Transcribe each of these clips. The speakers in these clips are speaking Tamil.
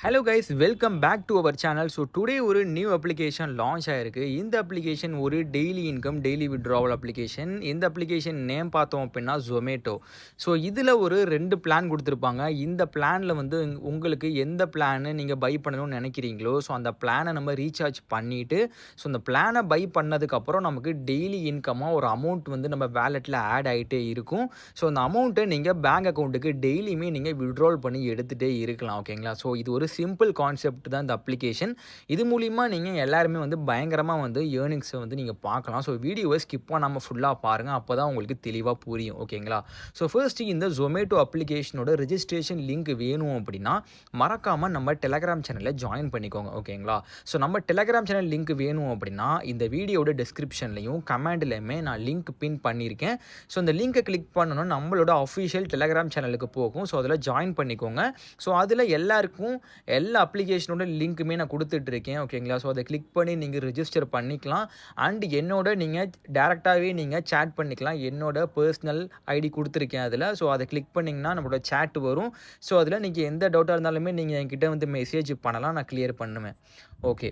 Hello guys, welcome back to our channel. So today ஒரு நியூ அப்ளிகேஷன் லான்ச் ஆயிருக்கு. இந்த அப்ளிகேஷன் ஒரு daily income daily withdrawal application. இந்த அப்ளிகேஷன் நேம் பார்த்தோம் அப்படின்னா ஜொமேட்டோ. ஸோ இதில் ஒரு 2 பிளான் கொடுத்துருப்பாங்க. இந்த பிளானில் வந்து உங்களுக்கு எந்த பிளானு நீங்கள் பை பண்ணணும்னு நினைக்கிறீங்களோ, ஸோ அந்த பிளானை நம்ம ரீசார்ஜ் பண்ணிவிட்டு, ஸோ அந்த பிளானை பை பண்ணதுக்கப்புறம் நமக்கு டெய்லி இன்கமாக ஒரு அமௌண்ட் வந்து நம்ம வேலெட்டில் ஆட் ஆகிட்டே இருக்கும். ஸோ அந்த அமௌண்ட்டை நீங்கள் பேங்க் அக்கௌண்ட்டுக்கு டெய்லியுமே நீங்கள் வித்ட்ரால் பண்ணி எடுத்துகிட்டே இருக்கலாம். ஓகேங்களா? ஸோ இது ஒரு சிம்பிள் கான்செப்ட் தான் இந்த அப்ளிகேஷன். இது மூலிமா நீங்கள் எல்லாருமே வந்து பயங்கரமாக வந்து ஏர்னிங்ஸை வந்து நீங்கள் பார்க்கலாம். ஸோ வீடியோவை ஸ்கிப் பண்ணாமல் ஃபுல்லாக பாருங்கள். அப்போ தான் உங்களுக்கு தெளிவாக புரியும். ஓகேங்களா? ஸோ ஃபர்ஸ்ட்டு இந்த ஜொமேட்டோ அப்ளிகேஷனோட ரிஜிஸ்ட்ரேஷன் லிங்க் வேணும் அப்படின்னா மறக்காமல் நம்ம டெலகிராம் சேனலில் ஜாயின் பண்ணிக்கோங்க. ஓகேங்களா? ஸோ நம்ம டெலகிராம் சேனல் லிங்க் வேணும் அப்படின்னா இந்த வீடியோட டிஸ்கிரிப்ஷன்லையும் கமெண்ட்லையுமே நான் லிங்க் பின் பண்ணியிருக்கேன். ஸோ அந்த லிங்கை கிளிக் பண்ணணும் நம்மளோட அஃபிஷியல் டெலகிராம் சேனலுக்கு போகும். ஸோ அதில் ஜாயின் பண்ணிக்கோங்க. ஸோ அதில் எல்லாருக்கும் எல்லா அப்ளிகேஷனோட லிங்க்குமே நான் கொடுத்துட்ருக்கேன். ஓகேங்களா? ஸோ அதை கிளிக் பண்ணி நீங்கள் ரிஜிஸ்டர் பண்ணிக்கலாம். அண்ட் என்னோட நீங்கள் டேரெக்டாகவே நீங்கள் சேட் பண்ணிக்கலாம். என்னோட பர்சனல் ஐடி கொடுத்துருக்கேன் அதில். ஸோ அதை கிளிக் பண்ணிங்கன்னா நம்மளோட சேட் வரும். ஸோ அதில் நீங்கள் எந்த டவுட்டாக இருந்தாலுமே நீங்கள் என்கிட்ட வந்து மெசேஜ் பண்ணலாம். நான் கிளியர் பண்ணுவேன். ஓகே.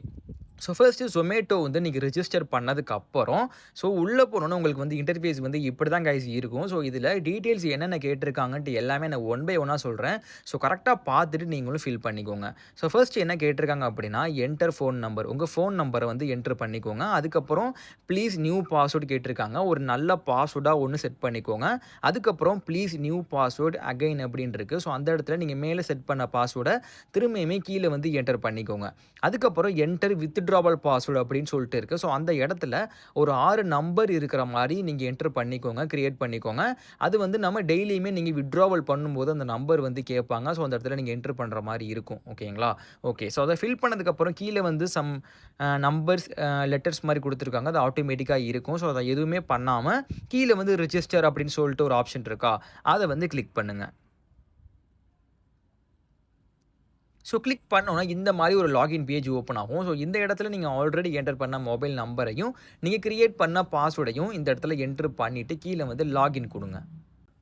ஸோ ஃபர்ஸ்ட்டு ஜொமேட்டோ வந்து நீங்கள் ரிஜிஸ்டர் பண்ணதுக்கப்புறம் ஸோ உள்ளே போனோன்னா உங்களுக்கு வந்து இன்டர்ஃபேஸ் வந்து இப்படி தான் கைஸ் இருக்கும். ஸோ இதில் டீட்டெயில்ஸ் என்னென்ன கேட்டிருக்காங்கன்ட்டு எல்லாமே நான் ஒன் பை ஒன்னாக சொல்கிறேன். ஸோ கரெக்டாக பார்த்துட்டு நீங்களும் ஃபில் பண்ணிக்கோங்க. ஸோ ஃபர்ஸ்ட் என்ன கேட்டிருக்காங்க அப்படின்னா என்டர் ஃபோன் நம்பர். உங்கள் ஃபோன் நம்பரை வந்து என்டர் பண்ணிக்கோங்க. அதுக்கப்புறம் ப்ளீஸ் நியூ பாஸ்வேர்டு கேட்டிருக்காங்க. ஒரு நல்ல பாஸ்வேர்டாக ஒன்று செட் பண்ணிக்கோங்க. அதுக்கப்புறம் ப்ளீஸ் நியூ பாஸ்வேர்டு அகைன் அப்படின்னு இருக்குது. ஸோ அந்த இடத்துல நீங்கள் மேலே செட் பண்ண பாஸ்வேர்டை திரும்பியுமே கீழே வந்து என்டர் பண்ணிக்கோங்க. அதுக்கப்புறம் என்டர் வித்ட்ராவல் பாஸ்வேர்டு அப்படின்னு சொல்லிட்டு இருக்குது. ஸோ அந்த இடத்துல ஒரு 6 நம்பர் இருக்கிற மாதிரி நீங்கள் என்டர் பண்ணிக்கோங்க, கிரியேட் பண்ணிக்கோங்க. அது வந்து நம்ம டெய்லியுமே நீங்கள் வித்ட்ராவல் பண்ணும்போது அந்த நம்பர் வந்து கேட்பாங்க. ஸோ அந்த இடத்துல நீங்கள் என்டர் பண்ணுற மாதிரி இருக்கும். ஓகேங்களா? ஓகே. ஸோ அதை ஃபில் பண்ணதுக்கப்புறம் கீழே வந்து சம் நம்பர்ஸ் லெட்டர்ஸ் மாதிரி கொடுத்துருக்காங்க. அது ஆட்டோமேட்டிக்காக இருக்கும். ஸோ அதை எதுவுமே பண்ணாமல் கீழே வந்து ரிஜிஸ்டர் அப்படின்னு சொல்லிட்டு ஒரு ஆப்ஷன் இருக்கா, அதை வந்து கிளிக் பண்ணுங்கள். ஸோ கிளிக் பண்ணோன்னா இந்த மாதிரி ஒரு லாகின் பேஜ் ஓப்பன் ஆகும். ஸோ இந்த இடத்துல நீங்கள் ஆல்ரெடி என்டர் பண்ண மொபைல் நம்பரையும் நீங்கள் கிரியேட் பண்ண பாஸ்வேர்டையும் இந்த இடத்துல என்ட்ரு பண்ணிவிட்டு கீழே வந்து லாகின் கொடுங்க.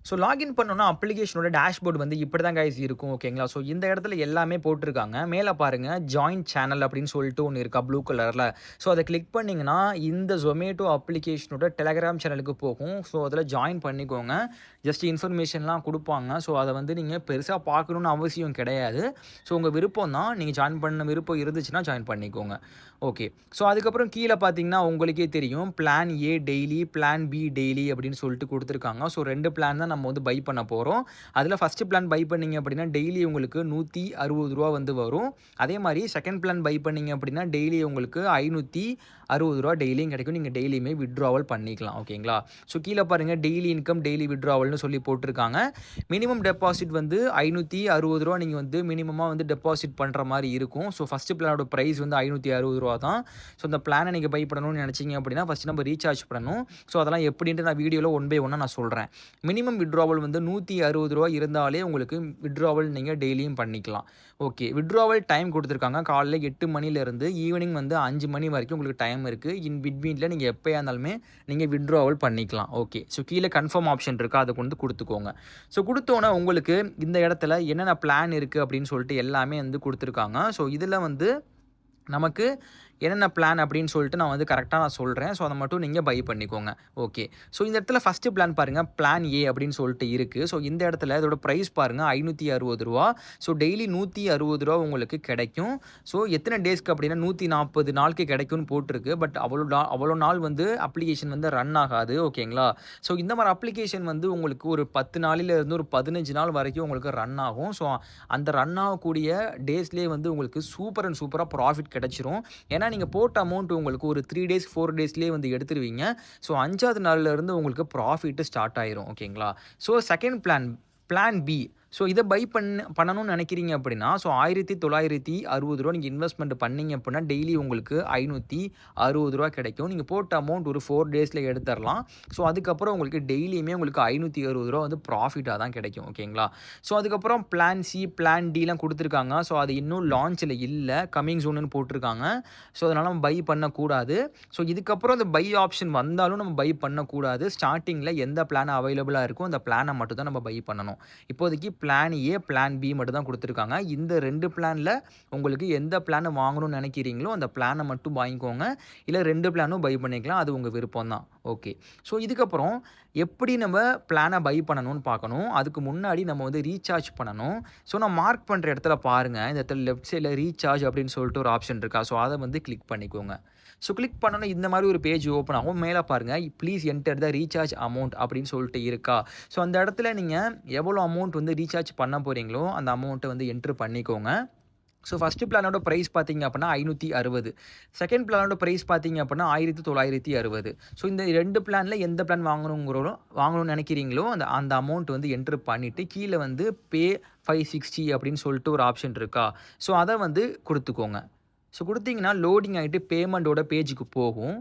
ஸோ லாகின் பண்ணோன்னா அப்ளிகேஷனோட டேஷ்போர்டு வந்து இப்படி தான் கைஸ் இருக்கும். ஓகேங்களா? ஸோ இந்த இடத்துல எல்லாமே போட்டிருக்காங்க. மேலே பாருங்கள் ஜாயின் சேனல் அப்படின்னு சொல்லிட்டு ஒன்று இருக்கா ப்ளூ கலரில். ஸோ அதை கிளிக் பண்ணிங்கன்னா இந்த ஜொமேட்டோ அப்ளிகேஷனோட டெலகிராம் சேனலுக்கு போகும். ஸோ அதில் ஜாயின் பண்ணிக்கோங்க. ஜஸ்ட் இன்ஃபர்மேஷன்லாம் கொடுப்பாங்க. ஸோ அதை வந்து நீங்கள் பெருசாக பார்க்கணுன்னு அவசியம் கிடையாது. ஸோ உங்கள் விருப்பம் தான். நீங்கள் ஜாயின் பண்ண விருப்பம் இருந்துச்சுன்னா ஜாயின் பண்ணிக்கோங்க. ஓகே. ஸோ அதுக்கப்புறம் கீழே பார்த்தீங்கன்னா உங்களுக்கே தெரியும் plan A daily, plan B daily அப்படின்னு சொல்லிட்டு கொடுத்துருக்காங்க. ஸோ 2 பிளான் தான் நம்ம வந்து பை பண்ண போகிறோம். அதில் ஃபஸ்ட்டு பிளான் பை பண்ணிங்க அப்படின்னா டெய்லி உங்களுக்கு ரூ. 160 வந்து வரும். அதே மாதிரி செகண்ட் பிளான் பை பண்ணிங்க அப்படின்னா டெய்லி உங்களுக்கு ரூ. 560 டெய்லியும் கிடைக்கும். நீங்கள் டெய்லியுமே வித்ட்ராவல் பண்ணிக்கலாம். ஓகேங்களா? ஸோ கீழே பாருங்கள் டெய்லி இன்கம் டெய்லி வித்ட்ராவல்னு சொல்லி போட்டிருக்காங்க. மினிமம் டெபாசிட் வந்து ரூ. 560 நீங்கள் வந்து மினிமமாக வந்து டெபாசிட் பண்ணுற மாதிரி இருக்கும். ஸோ ஃபஸ்ட்டு பிளானோட ப்ரைஸ் வந்து ரூ. 560 தான். ஸோ இந்த பிளானை நீங்கள் பை பண்ணணும்னு நினச்சிங்க அப்படின்னா ஃபஸ்ட்டு நம்ம ரீசார்ஜ் பண்ணணும். ஸோ அதெல்லாம் எப்படின்ட்டு நான் வீடியோவில் ஒன் பை ஒன்னாக நான் சொல்கிறேன். மினிமம் வித்ட்ராவல் வந்து ரூ. 160 இருந்தாலே உங்களுக்கு வித்ட்ராவல் நீங்கள் டெய்லியும் பண்ணிக்கலாம். ஓகே. வித்ட்ராவல் டைம் கொடுத்துருக்காங்க. காலைல 8 மணிலேருந்து ஈவினிங் வந்து 5 மணி வரைக்கும் உங்களுக்கு டைம் இருக்குது. இன் பிட்வீனில் நீங்கள் எப்போயா இருந்தாலுமே நீங்கள் வித்ட்ராவல் பண்ணிக்கலாம். ஓகே. ஸோ கீழே கன்ஃபார்ம் ஆப்ஷன் இருக்கா, அதை கொண்டு கொடுத்துக்கோங்க. ஸோ கொடுத்தோன்னே உங்களுக்கு இந்த இடத்துல என்னென்ன பிளான் இருக்குது அப்படின்னு சொல்லிட்டு எல்லாமே வந்து கொடுத்துருக்காங்க. ஸோ இதில் வந்து நமக்கு என்னென்ன பிளான் அப்படின்னு சொல்லிட்டு நான் வந்து கரெக்டாக நான் சொல்கிறேன். ஸோ அதை மட்டும் நீங்கள் பை பண்ணிக்கோங்க. ஓகே. ஸோ இந்த இடத்துல ஃபஸ்ட்டு பிளான் பாருங்கள் பிளான் ஏ அப்படின்னு சொல்லிட்டு இருக்குது. ஸோ இந்த இடத்துல இதோட ப்ரைஸ் பாருங்கள் ரூ. 560. ஸோ டெய்லி ரூ. 160 உங்களுக்கு கிடைக்கும். ஸோ எத்தனை டேஸ்க்கு அப்படின்னா 140 நாளுக்கு கிடைக்கும்னு போட்டிருக்கு. பட் அவ்வளோ நாள் வந்து அப்ளிகேஷன் வந்து ரன் ஆகாது. ஓகேங்களா? ஸோ இந்த மாதிரி அப்ளிகேஷன் வந்து உங்களுக்கு ஒரு 10 நாளிலிருந்து ஒரு 15 நாள் வரைக்கும் உங்களுக்கு ரன் ஆகும். ஸோ அந்த ரன் ஆகக்கூடிய டேஸ்லேயே வந்து உங்களுக்கு சூப்பராக ப்ராஃபிட் கிடைச்சிரும். ஏன்னா நீங்கள் போட்ட அமௌண்ட் உங்களுக்கு ஒரு 3 டேஸ் 4 டேஸ்லேயே வந்து எடுத்துருவீங்க. ஸோ 5வது நாள்லேருந்து உங்களுக்கு ப்ராஃபிட்டு ஸ்டார்ட் ஆயிரும். ஓகேங்களா? So second plan B. So இதை பை பண்ணணும்னு நினைக்கிறீங்க அப்படின்னா ஸோ ரூ. 1960 நீங்கள் இன்வெஸ்ட்மெண்ட் பண்ணிங்க அப்படின்னா டெய்லி உங்களுக்கு ரூ. 560 கிடைக்கும். நீங்கள் போட்ட அமௌண்ட் ஒரு 4 டேஸில் எடுத்துடலாம். ஸோ அதுக்கப்புறம் உங்களுக்கு டெய்லியுமே உங்களுக்கு ரூ. 560 வந்து ப்ராஃபிட்டாக தான் கிடைக்கும். ஓகேங்களா? ஸோ அதுக்கப்புறம் பிளான் சி, பிளான் டிலாம் கொடுத்துருக்காங்க. ஸோ அது இன்னும் லான்ச்சில் இல்லை, கமிங் சூன்னு போட்டிருக்காங்க. ஸோ அதனால் நம்ம பை பண்ணக்கூடாது. ஸோ இதுக்கப்புறம் அந்த பை ஆப்ஷன் வந்தாலும் நம்ம பை பண்ணக்கூடாது. ஸ்டார்டிங்கில் எந்த பிளான் அவைலபிளாக இருக்கோ அந்த பிளானை மட்டும் தான் நம்ம பை பண்ணணும். இப்போதைக்கு பிளான் ஏ, பிளான் பி மட்டும் தான் குடுத்துருக்காங்க. இந்த 2 பிளான்ல உங்களுக்கு எந்த பிளான வாங்கணும்னு நெனைக்கிறீங்களோ, அந்த பிளான மட்டும் வாங்கிக்கோங்க. இல்ல 2 பிளானும் பை பண்ணிக்கலாம். அது உங்க விருப்பம் தான். ஓகே. ஸோ இதுக்கப்புறம் எப்படி நம்ம பிளான பை பண்ணணும்னு பார்க்கணும். அதுக்கு முன்னாடி நம்ம வந்து ரீசார்ஜ் பண்ணணும். ஸோ நான் மார்க் பண்ற இடத்துல பாருங்க. இந்த இடத்துல லெஃப்ட் சைட்ல ரீசார்ஜ் அப்படின்னு சொல்லிட்டு ஒரு ஆப்ஷன் இருக்கா? ஸோ அத வந்து கிளிக் பண்ணிக்கோங்க. ஸோ கிளிக் பண்ணோனே இந்த மாரி ஒரு பேஜ் ஓப்பன் ஆகும். மேல பாருங்க please enter the recharge amount அப்படின்னு சொல்லிட்டு இருக்கா? ஸோ அந்த இடத்துல நீங்க எவ்வளோ அமௌண்ட் வந்து ரீசார்ஜ் பண்ண போறீங்களோ, அந்த அமௌண்ட்ட வந்து என்டர் பண்ணிக்கோங்க. ஸோ ஃபர்ஸ்ட் பிளானோட பிரைஸ் பார்த்தீங்க அப்படின்னா 560. செகண்ட் பிளானோட பிரைஸ் பார்த்தீங்க அப்படின்னா 1960. ஸோ இந்த 2 பிளான்ல எந்த பிளான் வாங்கணும்னு நெனைக்கிறீங்களோ, அந்த அந்த அமௌண்ட் வந்து என்டர் பண்ணிட்டு, கீழ வந்து பே 560 அப்படின்னு சொல்லிட்டு ஒரு ஆப்ஷன் இருக்கா? ஸோ அத வந்து குடுத்துக்கோங்க. ஸோ குடுத்தீங்கன்னா லோடிங் ஆயிட்டு பேமெண்டோட பேஜுக்கு போகும்.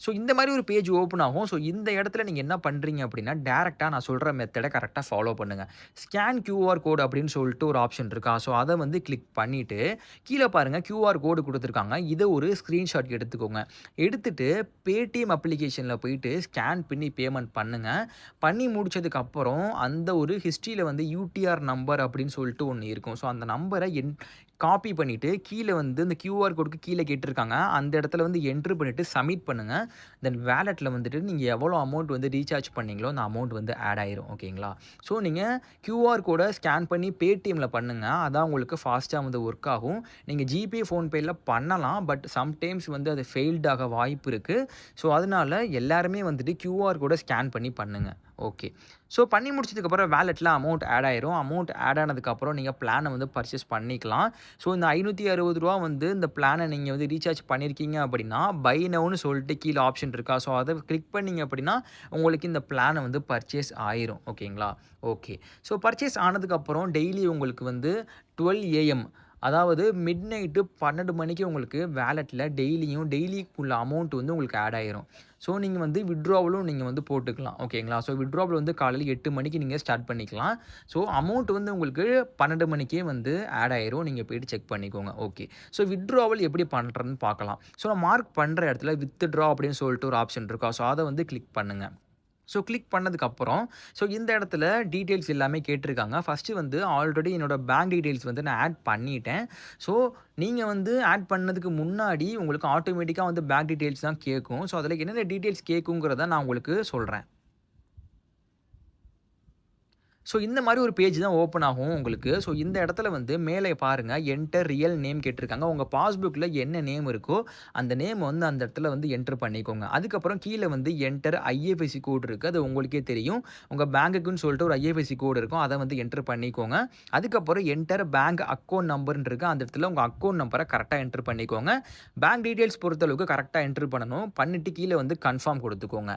ஸோ இந்த மாரி ஒரு பேஜ் ஓப்பன் ஆகும். ஸோ இந்த இடத்துல நீங்க என்ன பண்றீங்க அப்படின்னா, டைரக்ட்டா நான் சொல்ற மெத்தட கரெக்ட்டா ஃபாலோ பண்ணுங்க. ஸ்கேன் கியூஆர் கோட் அப்படின்னு சொல்லிட்டு ஒரு ஆப்ஷன் இருக்கா? ஸோ அத வந்து கிளிக் பண்ணிட்டு, கீழ பாருங்க கியூஆர் கோடு குடுத்துருக்காங்க. இத ஒரு ஸ்கிரீன்ஷாட் எடுத்துக்கோங்க. எடுத்துட்டு Paytm அப்ளிகேஷன்ல போயிட்டு ஸ்கேன் பண்ணி பேமெண்ட் பண்ணுங்க. பண்ணி முடிச்சதுக்கு அப்புறம் அந்த ஒரு ஹிஸ்டரியில வந்து யூடிஆர் நம்பர் அப்படின்னு சொல்லிட்டு ஒண்ணு இருக்கும். ஸோ அந்த நம்பர காப்பி பண்ணிட்டு, கீழ வந்து இந்த கியூஆர் கோடுக்கு கீழ கேட்டிருக்காங்க. அந்த இடத்துல வந்து என்டர் பண்ணிட்டு சப்மிட் பண்ணுங்க. தென் வாலெட்ல வந்துட்டு நீங்க எவ்வளோ அமௌண்ட் வந்து ரீசார்ஜ் பண்ணீங்களோ, அந்த அமௌண்ட் வந்து ஆட் ஆயிரும். ஓகேங்களா? ஸோ நீங்க கியூஆர் கோட ஸ்கேன் பண்ணி Paytmல பண்ணுங்க. அதான் உங்களுக்கு ஃபாஸ்ட்டா வந்து ஒர்க் ஆகும். நீங்க ஜிபே, ஃபோன்பேல பண்ணலாம். பட் சம்டைம்ஸ் வந்து அது ஃபெயில்ட் ஆக வாய்ப்பு இருக்கு. ஸோ அதனால எல்லாருமே வந்துட்டு கியூஆர் கோட ஸ்கேன் பண்ணி பண்ணுங்க. ஓகே. ஸோ பண்ணி முடிச்சதுக்கப்புறம் வாலெட்ல அமௌண்ட் ஆட் ஆயிரும். அமௌண்ட் ஆட் ஆனதுக்கப்புறம் நீங்க பிளான வந்து பர்ச்சேஸ் பண்ணிக்கலாம். ஸோ இந்த ரூ. 560 வந்து இந்த பிளான நீங்க வந்து ரீசார்ஜ் பண்ணியிருக்கீங்க அப்படின்னா, பை நவுன்னு சொல்லிட்டு கீழ ஆப்ஷன் இருக்கா? ஸோ அத கிளிக் பண்ணீங்க அப்படின்னா, உங்களுக்கு இந்த பிளான வந்து பர்ச்சேஸ் ஆயிரும். ஓகேங்களா? ஓகே. ஸோ பர்ச்சேஸ் ஆனதுக்கப்புறம் டெய்லி உங்களுக்கு வந்து 12 ஏஎம் அதாவது மிட் நைட்டு 12 மணிக்கு உங்களுக்கு வாலெட்ல டெய்லிக்குள்ள அமௌண்ட் வந்து உங்களுக்கு ஆட் ஆயிரும். ஸோ நீங்க வந்து வித்ட்ராவலும் நீங்க வந்து போட்டுக்கலாம். ஓகேங்களா? ஸோ வித்ட்ராவல் வந்து காலையில 8 மணிக்கு நீங்க ஸ்டார்ட் பண்ணிக்கலாம். ஸோ அமௌண்ட் வந்து உங்களுக்கு 12 மணிக்கே வந்து ஆட் ஆயிரும். நீங்க போயிட்டு செக் பண்ணிக்கோங்க. ஓகே. ஸோ வித்ட்ராவல் எப்படி பண்றதுன்னு பார்க்கலாம். ஸோ நான் மார்க் பண்ற இடத்துல வித்ட்ரா அப்படின்னு சொல்லிட்டு ஒரு ஆப்ஷன் இருக்கா? ஸோ அத வந்து கிளிக் பண்ணுங்க. ஸோ கிளிக் பண்ணதுக்கப்புறம், ஸோ இந்த இடத்துல டீட்டெயில்ஸ் எல்லாமே கேட்டிருக்காங்க. ஃபர்ஸ்ட்டு வந்து ஆல்ரெடி என்னோட பேங்க் டீட்டெயில்ஸ் வந்து நான் ஆட் பண்ணிட்டேன். ஸோ நீங்க வந்து ஆட் பண்ணதுக்கு முன்னாடி உங்களுக்கு ஆட்டோமேட்டிக்கா வந்து பேங்க் டீட்டெயில்ஸ் தான் கேட்கும். ஸோ அதில என்னென்ன டீட்டெயில்ஸ் கேட்குங்கிறத நான் உங்களுக்கு சொல்றேன். ஸோ இந்த மாரி ஒரு பேஜ் தான் ஓப்பன் ஆகும் உங்களுக்கு. ஸோ இந்த இடத்துல வந்து மேலே பாருங்க என்டர் ரியல் நேம் கேட்டிருக்காங்க. உங்க பாஸ்புக்ல என்ன நேம் இருக்கோ, அந்த நேம் வந்து அந்த இடத்துல வந்து என்டர் பண்ணிக்கோங்க. அதுக்கப்புறம் கீழ வந்து என்டர் ஐஎஃப்எஸ்சி கோட் இருக்கு. அது உங்களுக்கே தெரியும். உங்க பேங்க்குன்னு சொல்லிட்டு ஒரு ஐஎஃப்எஸ்சி கோட் இருக்கும். அத வந்து என்டர் பண்ணிக்கோங்க. அதுக்கப்புறம் என்டர் பேங்க் அக்கவுண்ட் நம்பர்ன்னு இருக்கு. அந்த இடத்துல உங்க அக்கவுண்ட் நம்பர கரெக்ட்டா என்டர் பண்ணிக்கோங்க. பேங்க் டீட்டெயில்ஸ் பொறுத்தளவுக்கு கரெக்ட்டா என்டர் பண்ணணும். பண்ணிட்டு கீழ வந்து கன்ஃபர்ம் குடுத்துக்கோங்க.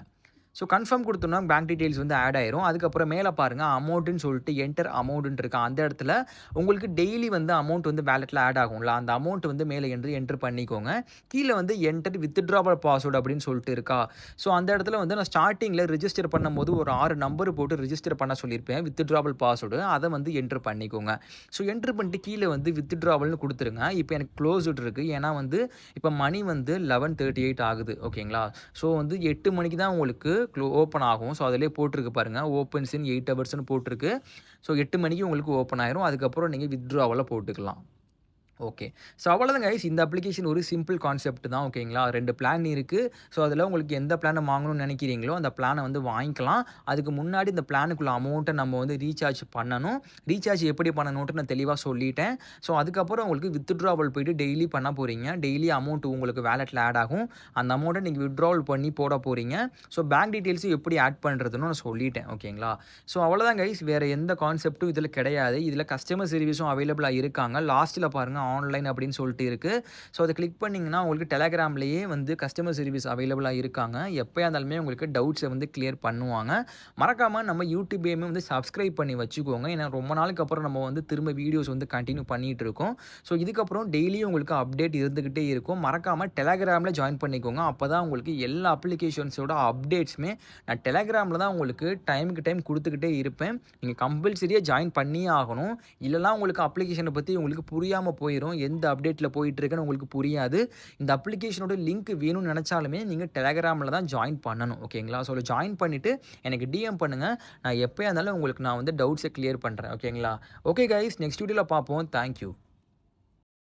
ஸோ கன்ஃபர்ம் குடுத்தோம்னா பேங்க் டீட்டெயில்ஸ் வந்து ஆட் ஆயிரும். அதுக்கப்புறம் மேல பாருங்க அமௌண்ட்ன்னு சொல்லிட்டு என்டர் அமௌண்ட்ன்னு இருக்கு. அந்த இடத்துல உங்களுக்கு டெய்லி வந்து அமௌண்ட் வந்து வாலெட்ல ஆட் ஆகும்ல. அந்த அமௌண்ட் வந்து மேல என்டர் பண்ணிக்கோங்க. கீழ வந்து என்டர் வித்ட்ராவல் பாஸ்வேர்ட் அப்படின்னு சொல்லிட்டு இருக்கா? ஸோ அந்த இடத்துல வந்து நான் ஸ்டார்ட்டிங்ல ரிஜிஸ்டர் பண்ணும்போது ஒரு 6 நம்பர் போட்டு ரிஜிஸ்டர் பண்ண சொல்லியிருப்பேன். வித்ட்ராவல் பாஸ்வேர்டு அத வந்து என்டர் பண்ணிக்கோங்க. ஸோ என்டர் பண்ணிட்டு கீழ வந்து வித்ட்ராவல்னு குடுத்துருங்க. இப்போ எனக்கு குளோஸ்ட் இருக்கு. ஏன்னா வந்து இப்போ மணி வந்து 11:38 ஆகுது. ஓகேங்களா? ஸோ வந்து 8 மணிக்கு தான் உங்களுக்கு ஓப்பன் ஆகும். ஸோ அதிலேயே போட்டிருக்கு பாருங்க. ஓப்பன்ஸ் இன் 8 ஹவர்ஸ்ன்னு போட்டிருக்கு. ஸோ 8 மணிக்கு உங்களுக்கு ஓப்பன் ஆயிரும். அதுக்கப்புறம் நீங்க வித்ட்ராவல போட்டுக்கலாம். ஓகே. ஸோ அவ்வளோதான் கைஸ். இந்த அப்ளிகேஷன் ஒரு சிம்பிள் கான்செப்ட் தான். ஓகேங்களா? 2 பிளான் இருக்கு. ஸோ அதில உங்களுக்கு எந்த பிளான வாங்கணும்னு நினைக்கிறீங்களோ, அந்த பிளான வந்து வாங்கிக்கலாம். அதுக்கு முன்னாடி இந்த பிளானுக்குள்ள அமௌண்ட்ட நம்ம வந்து ரீசார்ஜ் பண்ணணும். ரீசார்ஜ் எப்படி பண்ணணுன்ட்டு நான் தெளிவா சொல்லிட்டேன். ஸோ அதுக்கப்புறம் உங்களுக்கு வித்ட்ராவல் போயிட்டு டெய்லி பண்ண போறீங்க. டெய்லி அமௌண்ட் உங்களுக்கு வாலெட்ல ஆட் ஆகும். அந்த அமௌண்ட்ட நீங்க வித்ட்ராவல் பண்ணி போட போறீங்க. ஸோ பேங்க் டீட்டெயில்ஸும் எப்படி ஆட் பண்றதுன்னு நான் சொல்லிட்டேன். ஓகேங்களா? ஸோ அவ்வளோதான் கைஸ். வேற எந்த கான்செப்ட்டும் இதில கிடையாது. இதில கஸ்டமர் சர்வீஸும் அவைலபிளா இருக்காங்க. லாஸ்ட்ல பாருங்க ஆன்லைன் அப்படின்னு சொல்லிட்டு இருக்கு. ஸோ அத கிளிக் பண்ணீங்கன்னா உங்களுக்கு டெலகிராம்லயே வந்து கஸ்டமர் சர்வீஸ் அவைலபிளா இருக்காங்க. எப்பயா இருந்தாலுமே உங்களுக்கு டவுட்ஸ வந்து கிளியர் பண்ணுவாங்க. மறக்காம நம்ம யூடியூபையுமே வந்து சப்ஸ்கிரைப் பண்ணி வச்சுக்கோங்க. ஏன்னா ரொம்ப நாளுக்கு அப்புறம் நம்ம வந்து திரும்ப வீடியோஸ் வந்து கன்டின்யூ பண்ணிட்டு இருக்கோம். ஸோ இதுக்கப்புறம் டெய்லியும் உங்களுக்கு அப்டேட் இருந்துகிட்டே இருக்கும். மறக்காம டெலகிராம்ல ஜாயின் பண்ணிக்கோங்க. அப்பதான் உங்களுக்கு எல்லா அப்ளிகேஷன்ஸோட அப்டேட்ஸுமே நான் டெலகிராம்ல தான் உங்களுக்கு டைமுக்கு டைம் குடுத்துக்கிட்டே இருப்பேன். நீங்க கம்பல்சரியா ஜாயின் பண்ணியே ஆகணும். இல்லன்னா உங்களுக்கு அப்ளிகேஷன பத்தி உங்களுக்கு புரியாம போயிரும். போயிரும். எந்த அப்டேட்ல போயிட்டுருக்குன்னு உங்களுக்கு புரியாது. இந்த அப்ளிகேஷனோட லிங்க் வேணும்னு நெனச்சாலுமே நீங்க Telegramல தான் ஜாயின் பண்ணணும். ஓகேங்களா? ஸோ ஜாயின் பண்ணிட்டு எனக்கு டிஎம் பண்ணுங்க. நான் எப்பயா இருந்தாலும் உங்களுக்கு நான் வந்து டவுட்ஸ கிளியர் பண்றேன். ஓகேங்களா? ஓகே கைஸ் நெக்ஸ்ட் வீடியோல பார்ப்போம். Thank you.